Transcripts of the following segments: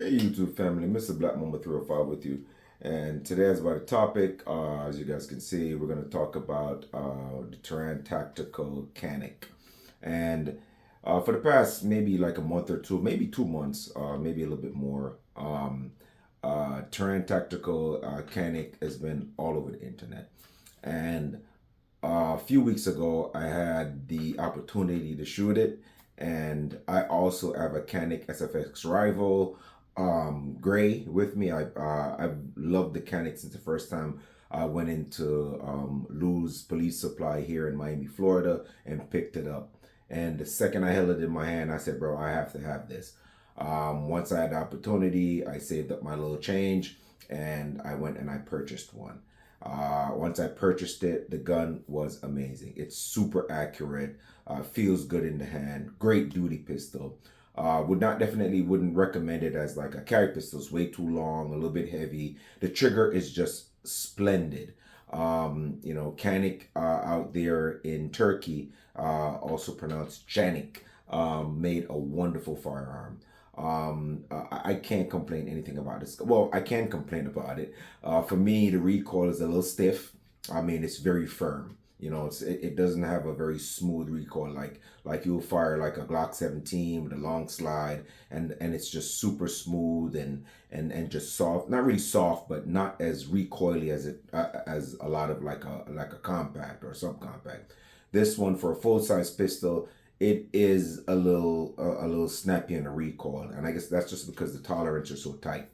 Hey YouTube family, Mr. Black Mamba 305 with you. And today is about a topic, as you guys can see, we're going to talk about the Taran Tactical Canik. And for the past maybe like a month or two, maybe 2 months, maybe a little bit more, Taran Tactical Canik has been all over the internet. And a few weeks ago, I had the opportunity to shoot it, and I also have a Canik SFX Rival Gray with me. I've loved the Canik since the first time I went into Lou's Police Supply here in Miami, Florida, and picked it up. And the second I held it in my hand, I said, "Bro, I have to have this." Once I had the opportunity, I saved up my little change, and I went and I purchased one. Once I purchased it, the gun was amazing. It's super accurate, feels good in the hand, great duty pistol. Wouldn't recommend it as like a carry pistol. It's way too long, a little bit heavy. The trigger is just splendid. Canik out there in Turkey, also pronounced Canik, made a wonderful firearm. I can't complain anything about this. Well, I can complain about it. For me, the recoil is a little stiff. I mean, it's very firm. It doesn't have a very smooth recoil like you'll fire like a Glock 17 with a long slide, and it's just super smooth and just soft. Not really soft, but not as recoily as a lot of like a compact or subcompact. This one for a full size pistol, it is a little snappy in the recoil, and I guess that's just because the tolerance are so tight.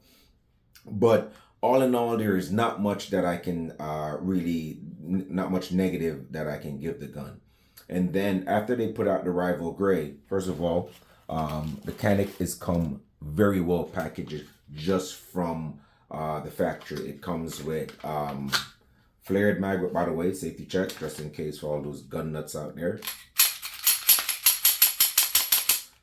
But all in all, there is not much that I can not much negative that I can give the gun. And then after they put out the Rival Gray, first of all, the Canik is come very well packaged just from the factory. It comes with flared mag, by the way, safety check, just in case for all those gun nuts out there.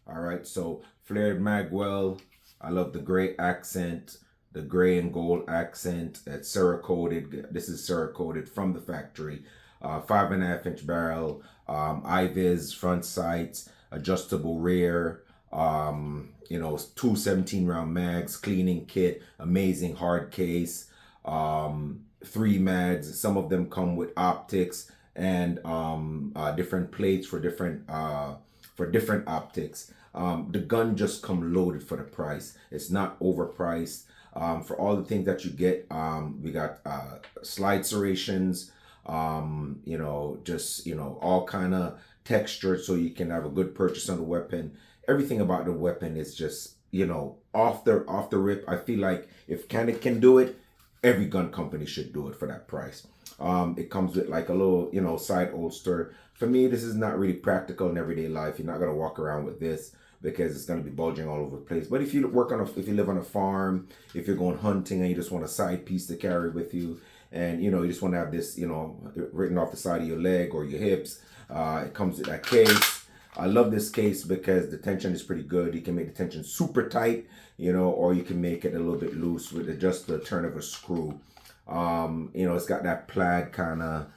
All right, so flared magwell. I love the gray accent, the gray and gold accent. That's Cerakoted. This is Cerakoted from the factory. 5.5-inch barrel, IVIS front sights, adjustable rear. 2 17-round mags, cleaning kit, amazing hard case. 3 mags. Some of them come with optics and different plates for different optics. The gun just come loaded for the price. It's not overpriced. For all the things that you get, we got slide serrations, all kind of texture so you can have a good purchase on the weapon. Everything about the weapon is just, off the rip. I feel like if Canik can do it, every gun company should do it for that price. It comes with like a little, side holster. For me, this is not really practical in everyday life. You're not gonna walk around with this because it's gonna be bulging all over the place. But if you live on a farm, if you're going hunting and you just want a side piece to carry with you, and you just want to have this, written off the side of your leg or your hips, it comes with that case. I love this case because the tension is pretty good. You can make the tension super tight, or you can make it a little bit loose with just the turn of a screw. It's got that plaid kind of,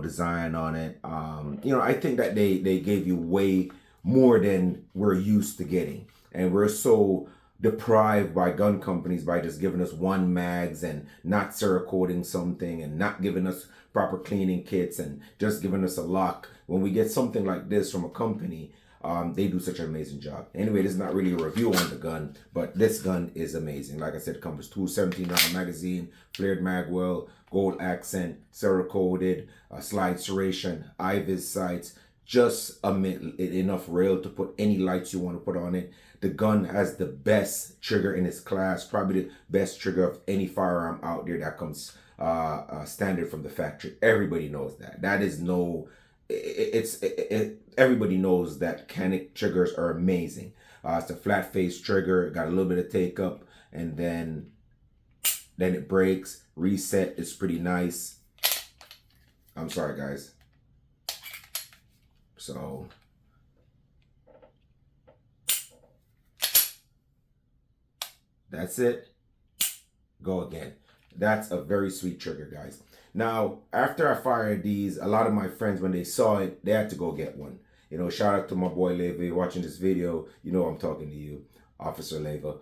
design on it. I think that they gave you way more than we're used to getting. And we're so deprived by gun companies by just giving us one mags and not Cerakoting something and not giving us proper cleaning kits and just giving us a lock. When we get something like this from a company, they do such an amazing job. Anyway, this is not really a review on the gun, but this gun is amazing. Like I said, it comes with 2 17-round magazine, flared magwell, gold accent, Cerakoted, slide serration, IVIS sights, just enough rail to put any lights you want to put on it. The gun has the best trigger in its class, probably the best trigger of any firearm out there that comes standard from the factory. Everybody knows that. That is no... everybody knows that Canik triggers are amazing. It's a flat face trigger, got a little bit of take up, and then it breaks. Reset is pretty nice. I'm sorry, guys. So that's it. Go again. That's a very sweet trigger, guys. Now, after I fired these, a lot of my friends, when they saw it, they had to go get one. Shout out to my boy Levy watching this video. I'm talking to you. Officer Leva.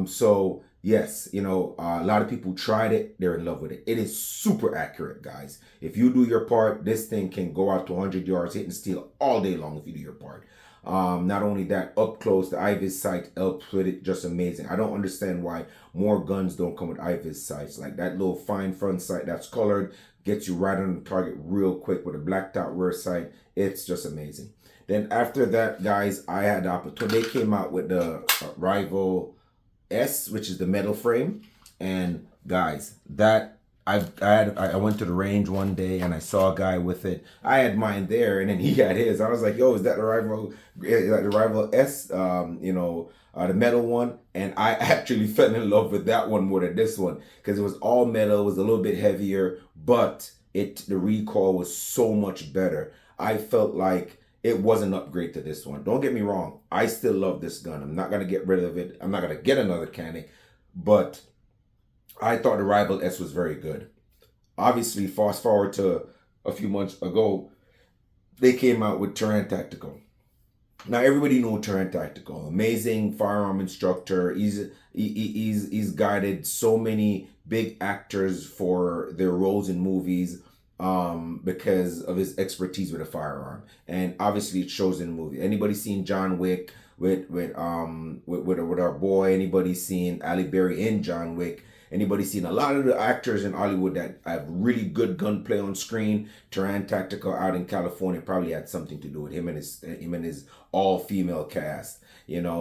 So yes, a lot of people tried it. They're in love with it. It is super accurate, guys. If you do your part, this thing can go out to 100 yards, hit and steal all day long if you do your part. Not only that, up close, the IVIS sight helps with it, just amazing. I don't understand why more guns don't come with IVIS sights. Like that little fine front sight that's colored gets you right on the target real quick with a blacked out rear sight. It's just amazing. Then after that, guys, I had the opportunity. They came out with the Rival S, which is the metal frame, and guys, that I went to the range one day and I saw a guy with it. I had mine there, and then he had his. I was like, "Yo, is that the Rival S? The metal one?" And I actually fell in love with that one more than this one because it was all metal. It was a little bit heavier, but the recoil was so much better. I felt like it was an upgrade to this one. Don't get me wrong. I still love this gun. I'm not going to get rid of it. I'm not going to get another Canik. But I thought the Rival S was very good. Obviously, fast forward to a few months ago, they came out with Taran Tactical. Now everybody knows Taran Tactical. Amazing firearm instructor. He's guided so many big actors for their roles in movies because of his expertise with a firearm, and obviously it shows in the movie. Anybody seen John Wick with our boy? Anybody seen Ali Berry in John Wick? Anybody seen a lot of the actors in Hollywood that have really good gunplay on screen? Taran Tactical out in California probably had something to do with him and his all female cast.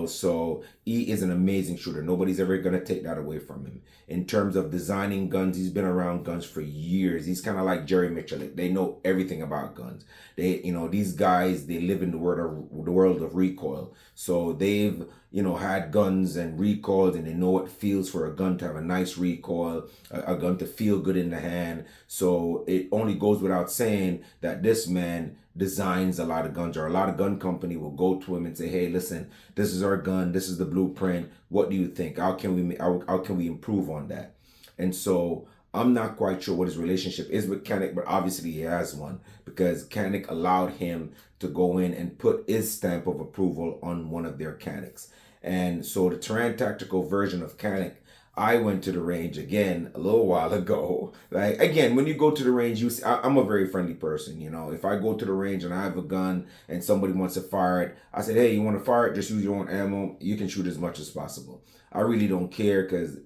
So he is an amazing shooter. Nobody's ever gonna take that away from him. In terms of designing guns, he's been around guns for years. He's kind of like Jerry Mitchell. They know everything about guns. These guys, they live in the world of recoil. So they've had guns and recoils, and they know what it feels for a gun to have a nice recoil, a gun to feel good in the hand. So it only goes without saying that this man designs a lot of guns, or a lot of gun company will go to him and say, "Hey, listen, this is our gun. This is the blueprint. What do you think? How can we improve on that?" And so I'm not quite sure what his relationship is with Canik, but obviously he has one because Canik allowed him to go in and put his stamp of approval on one of their Caniks. And so the Taran Tactical version of Canik, I went to the range again a little while ago. Like, again, when you go to the range, you see, I'm a very friendly person. If I go to the range and I have a gun and somebody wants to fire it, I said, "Hey, you want to fire it? Just use your own ammo. You can shoot as much as possible." I really don't care because,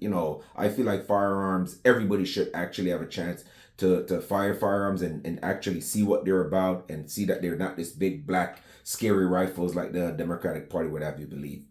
I feel like firearms, everybody should actually have a chance to fire firearms and actually see what they're about and see that they're not this big, black, scary rifles like the Democratic Party would have you believe.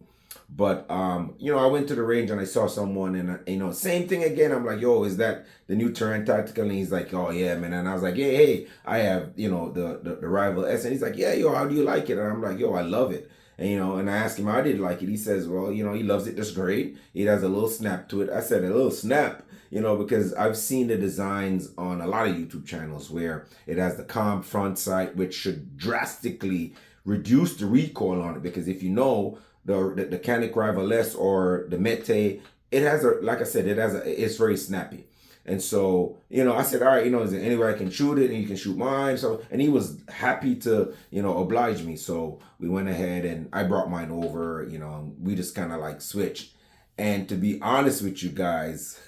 But I went to the range and I saw someone, and same thing again. I'm like, "Yo, is that the new Taran Tactical?" And he's like, "Oh yeah, man." And I was like, hey, I have the Rival S." And he's like, "Yeah, yo, how do you like it?" And I'm like, "Yo, I love it." And I asked him how I did like it. He says, "Well, he loves it just great. It has a little snap to it." I said, "A little snap." Because I've seen the designs on a lot of YouTube channels where it has the comp front sight, which should drastically reduce the recoil on it. Because if the Canik Rival S or the Mete, it has like I said, it's very snappy. And so, I said, "All right, is there any way I can shoot it and you can shoot mine?" So, and he was happy to, oblige me. So we went ahead and I brought mine over, and we just kind of like switched. And to be honest with you guys,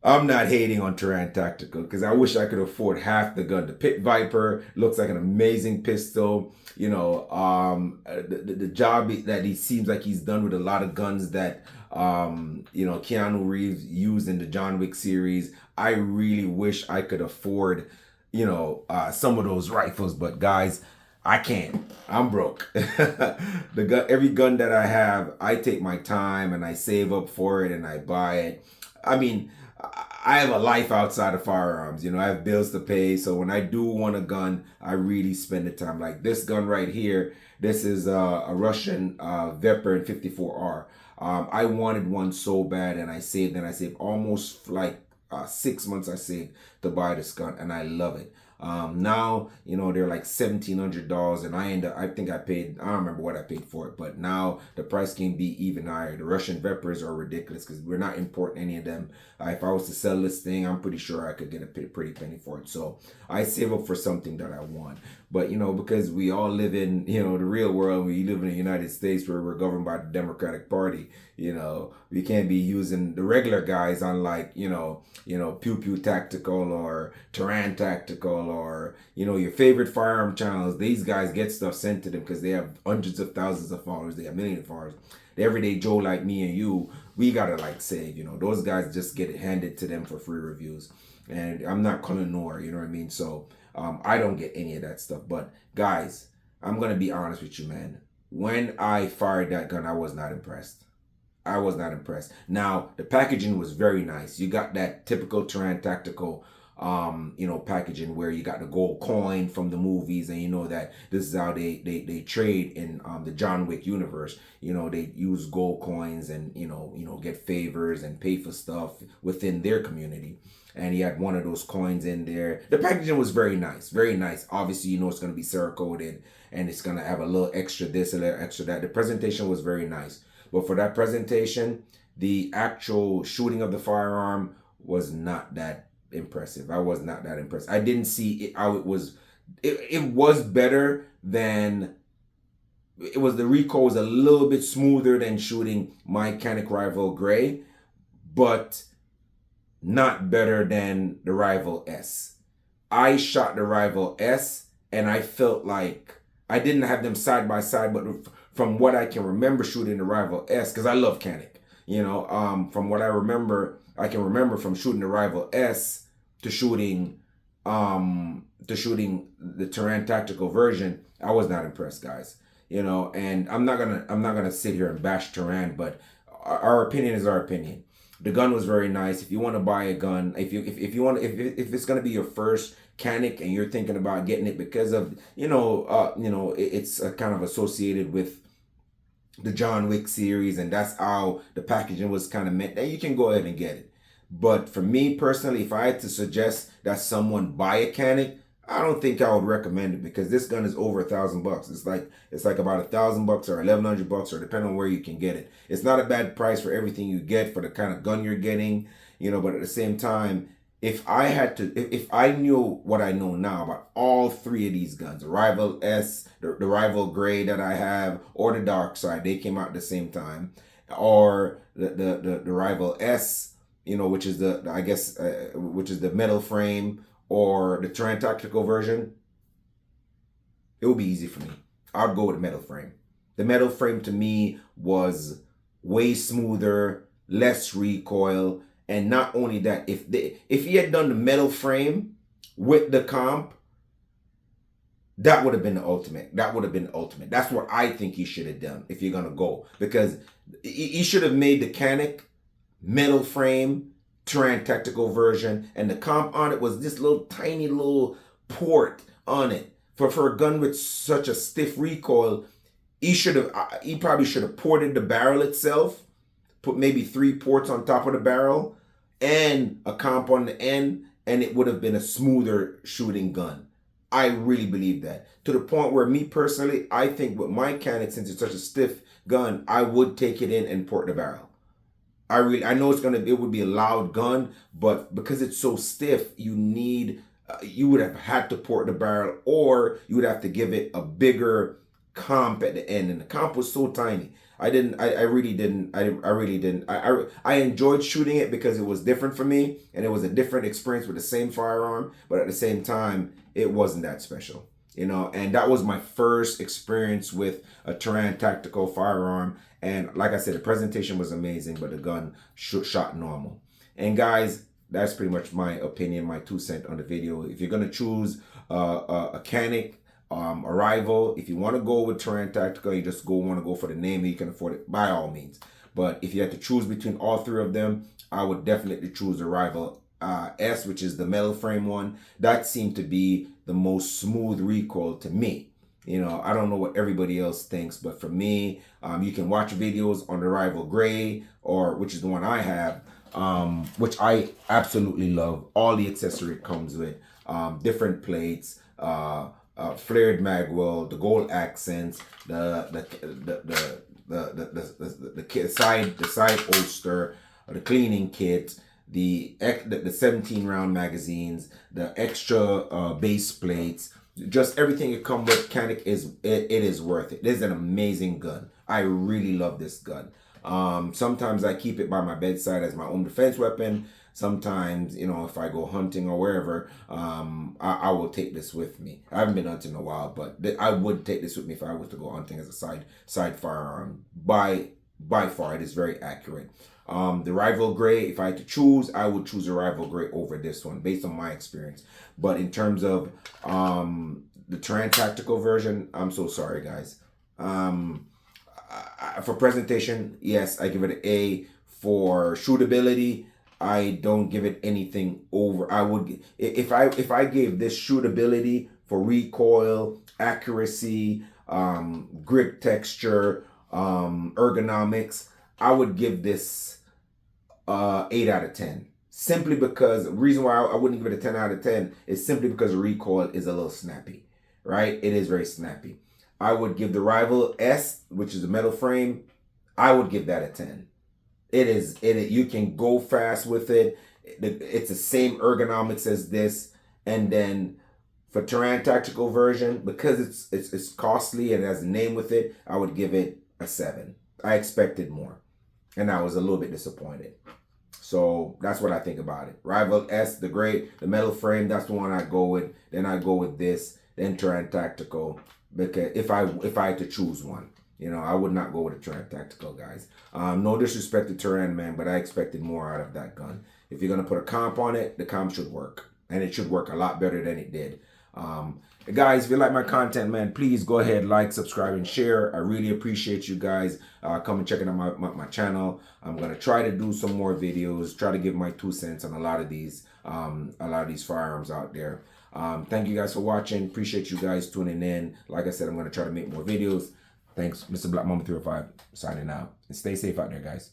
I'm not hating on Taran Tactical because I wish I could afford half the gun. The Pit Viper looks like an amazing pistol. The job that he seems like he's done with a lot of guns that Keanu Reeves used in the John Wick series. I really wish I could afford some of those rifles, but guys, I can't. I'm broke. Every gun that I have, I take my time and I save up for it and I buy it. I mean, I have a life outside of firearms. I have bills to pay. So when I do want a gun, I really spend the time. Like this gun right here, this is a Russian Vepr 54R. I wanted one so bad, and I saved almost like 6 months I saved to buy this gun, and I love it. Now, they're like $1,700, and I think I paid, I don't remember what I paid for it, but now the price can be even higher. The Russian Vipers are ridiculous because we're not importing any of them. If I was to sell this thing, I'm pretty sure I could get a pretty penny for it. So I save up for something that I want. But, because we all live in, the real world, we live in the United States where we're governed by the Democratic Party, we can't be using the regular guys on like, Pew Pew Tactical or Taran Tactical or, your favorite firearm channels. These guys get stuff sent to them because they have hundreds of thousands of followers. They have millions of followers. The everyday Joe like me and you, we gotta like save, those guys just get it handed to them for free reviews. And I'm not Colin Noor, you know what I mean? So I don't get any of that stuff. But guys, I'm gonna be honest with you, man. When I fired that gun, I was not impressed. I was not impressed. Now, the packaging was very nice. You got that typical Taran Tactical packaging where you got the gold coin from the movies, and that this is how they trade in the John Wick universe. They use gold coins and get favors and pay for stuff within their community. And he had one of those coins in there. The packaging was very nice, very nice. Obviously, it's going to be Cerakoted, and it's going to have a little extra this, a little extra that. The presentation was very nice. But for that presentation, the actual shooting of the firearm was not that impressive. I was not that impressed. I didn't see it how it was. It was better than it was. The recoil was a little bit smoother than shooting my Canik Rival Gray, but not better than the Rival S. I shot the Rival S, and I felt like I didn't have them side by side, but from what I can remember shooting the Rival S, because I love Canik, from what I can remember from shooting the Rival S to shooting the Taran Tactical version, I was not impressed, guys. And I'm not gonna sit here and bash Taran, but our opinion is our opinion. The gun was very nice. If you want to buy a gun, if it's gonna be your first Canik and you're thinking about getting it because of it's kind of associated with the John Wick series, and that's how the packaging was kind of meant, then you can go ahead and get it. But for me personally, if I had to suggest that someone buy a Canik, I don't think I would recommend it because this gun is over $1,000. It's like about $1,000 or $1,100 or depending on where you can get it. It's not a bad price for everything you get for the kind of gun you're getting, but at the same time, if I knew what I know now about all three of these guns, the Rival S, the Rival Gray that I have, or the Dark Side, they came out at the same time, or the Rival S, which is which is the metal frame, or the Taran Tactical version, it would be easy for me. I'd go with the metal frame. The metal frame to me was way smoother, less recoil. And not only that, if he had done the metal frame with the comp, that would have been the ultimate. That's what I think he should have done if you're going to go. Because he should have made the Canik metal frame Taran Tactical version, and the comp on it was this little tiny little port on it. For a gun with such a stiff recoil, he probably should have ported the barrel itself, put maybe 3 ports on top of the barrel and a comp on the end, and it would have been a smoother shooting gun. I really believe that. To the point where me personally, I think with my Canik, since it's such a stiff gun, I would take it in and port the barrel. I know it would be a loud gun, but because it's so stiff, you would have had to port the barrel, or you would have to give it a bigger comp at the end, and the comp was so tiny. I really didn't. I enjoyed shooting it because it was different for me, and it was a different experience with the same firearm, but at the same time, it wasn't that special. And that was my first experience with a Taran Tactical firearm. And like I said, the presentation was amazing, but the gun shot normal. And guys, that's pretty much my opinion, my 2 cents on the video. If you're going to choose a Canik, a Rival, if you want to go with Taran Tactical, you just want to go for the name and you can afford it, by all means. But if you had to choose between all 3 of them, I would definitely choose the Rival S, which is the metal frame one. That seemed to be the most smooth recoil to me. I don't know what everybody else thinks, but for me, you can watch videos on the Rival Gray, which is the one I have, which I absolutely love. All the accessory it comes with. different plates, flared magwell, the gold accents, the side holster, the cleaning kit, the 17 round magazines, the extra base plates, just everything it comes with. Canik it is worth it. It is an amazing gun. I really love this gun. Sometimes I keep it by my bedside as my own defense weapon. Sometimes, if I go hunting or wherever, I will take this with me. I haven't been hunting in a while, but I would take this with me if I was to go hunting as a side firearm. By far, it is very accurate. The Rival Gray, if I had to choose, I would choose the Rival Gray over this one based on my experience. But in terms of the Taran Tactical version, I'm so sorry, guys. For presentation, yes, I give it an A. For shootability, I don't give it anything over. I would, if I gave this shootability for recoil, accuracy, grip texture, ergonomics, I would give this 8 out of 10. Simply because the reason why I wouldn't give it a 10 out of 10 is simply because the recoil is a little snappy, right? It is very snappy. I would give the Rival S, which is a metal frame, I would give that a 10. You can go fast with it. It's the same ergonomics as this. And then for Taran Tactical version, because it's costly and has a name with it, I would give it a 7. I expected more, and I was a little bit disappointed. So that's what I think about it. Rival S, the metal frame, that's the one I go with. Then I go with this, then Taran Tactical. Because if I had to choose one, I would not go with a Taran Tactical, guys. No disrespect to Taran, man, but I expected more out of that gun. If you're gonna put a comp on it, the comp should work, and it should work a lot better than it did. Guys, if you like my content, man, please go ahead, like, subscribe, and share. I really appreciate you guys coming checking out my channel. I'm gonna try to do some more videos, try to give my 2 cents on a lot of these firearms out there. Thank you guys for watching. Appreciate you guys tuning in. Like I said, I'm gonna try to make more videos. Thanks, Mr. Black Mama 305 signing out. And stay safe out there, guys.